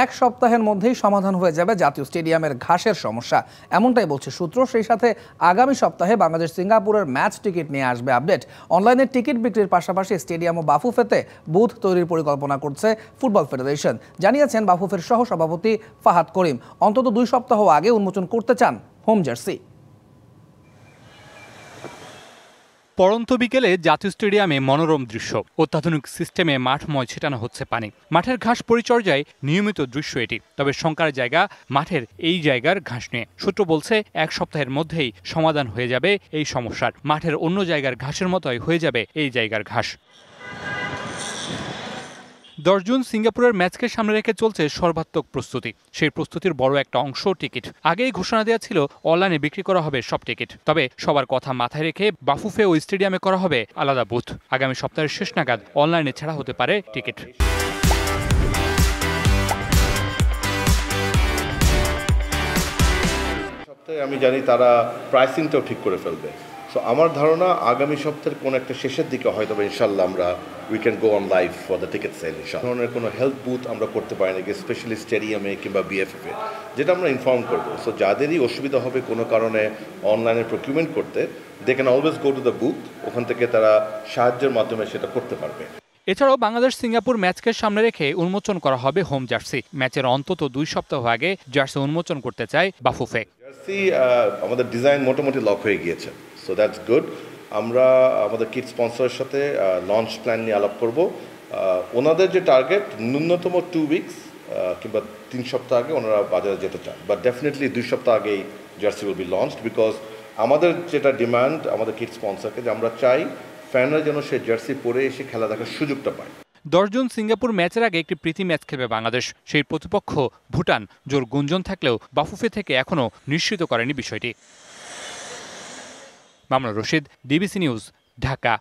এক সপ্তাহের মধ্যেই সমাধান হয়ে যাবে জাতীয় স্টেডিয়ামের ঘাসের সমস্যা, এমনটাই বলছে সূত্র। সেই সাথে আগামী সপ্তাহে বাংলাদেশ সিঙ্গাপুরের ম্যাচ টিকিট নিয়ে আসবে আপডেট। অনলাইনে টিকিট বিক্রির পাশাপাশি স্টেডিয়াম ও বাফুফেতে বুথ তৈরির পরিকল্পনা করছে ফুটবল ফেডারেশন, জানিয়েছেন বাফুফের সহ সভাপতি ফাহাদ করিম। অন্তত 2 সপ্তাহ আগে উন্মোচন করতে চান হোম জার্সি। পড়ন্ত বিকেলে জাতীয় স্টেডিয়ামে মনোরম দৃশ্য। অত্যাধুনিক সিস্টেমে মাঠময় ছিটানো হচ্ছে পানি। মাঠের ঘাস পরিচর্যায় নিয়মিত দৃশ্য এটি। তবে শঙ্কার জায়গা মাঠের এই জায়গার ঘাস নিয়ে। সূত্র বলছে 1 সপ্তাহের মধ্যেই সমাধান হয়ে যাবে এই সমস্যার। মাঠের অন্য জায়গার ঘাসের মতোই হয়ে যাবে এই জায়গার ঘাস। 10 জুন সিঙ্গাপুরের ম্যাচকে সামনে রেখে চলছে সর্বাত্মক প্রস্তুতি। সেই প্রস্তুতির বড় একটা অংশ টিকিট। আগেই ঘোষণা দেওয়া ছিল অনলাইনে বিক্রি করা হবে সব টিকিট। তবে সবার কথা মাথায় রেখে বাফুফে ও স্টেডিয়ামে করা হবে আলাদা বুথ। আগামী সপ্তাহের শেষ নাগাদ অনলাইনে ছাড়া হতে পারে টিকিট। আমি জানি তারা প্রাইসিংটাও ঠিক করে ফেলবে। সো আমার ধারণা আগামী সপ্তাহের কোন একটা শেষের দিকে হয়তো ইনশাল্লাহ আমরা we can go on live for the ticket sell. ইনশাল্লাহ ধরনের কোনো হেল্প বুথ আমরা করতে পারি না, স্পেশালি স্টেডিয়ামে কিংবা বিএফএফ এ, যেটা আমরা ইনফর্ম করবো। সো যাদেরই অসুবিধা হবে কোনো কারণে অনলাইনে প্রকিউরমেন্ট করতে, they can always go to the booth. ওখান থেকে তারা সাহায্যের মাধ্যমে সেটা করতে পারবে। এছাড়াও বাংলাদেশ সিঙ্গাপুর ম্যাচকে সামনে রেখে উন্মোচন করা হবে হোম জার্সি। ম্যাচের অন্তত 2 সপ্তাহ আগে জার্সি উন্মোচন করতে চায় বাফুফে। জার্সি আমাদের ডিজাইন মোটামুটি লক হয়ে গিয়েছে, সো দ্যাটস গুড। আমরা আমাদের কিট স্পন্সরের সাথে লঞ্চ প্ল্যান নিয়ে আলাপ করব। ওনাদের যে টার্গেট ন্যূনতম 2 উইকস কিংবা 3 সপ্তাহ আগে ওনারা বাজারে যেতে চান, বাট ডেফিনেটলি 2 সপ্তাহ আগেই jersey will be launched. Because আমাদের যেটা ডিমান্ড আমাদের কিট স্পন্সরকে, যে আমরা চাই ফ্যানরা যেন সে জার্সি পরে এসে খেলা দেখার সুযোগটা পায়। 10 জুন সিঙ্গাপুর ম্যাচের আগে একটি প্রীতি ম্যাচ খেলবে বাংলাদেশ। সেই প্রতিপক্ষ ভুটান। জোর গুঞ্জন থাকলেও বাফুফে থেকে এখনও নিশ্চিত করেনি বিষয়টি। Mamunur Rashid, DBC news, Dhaka.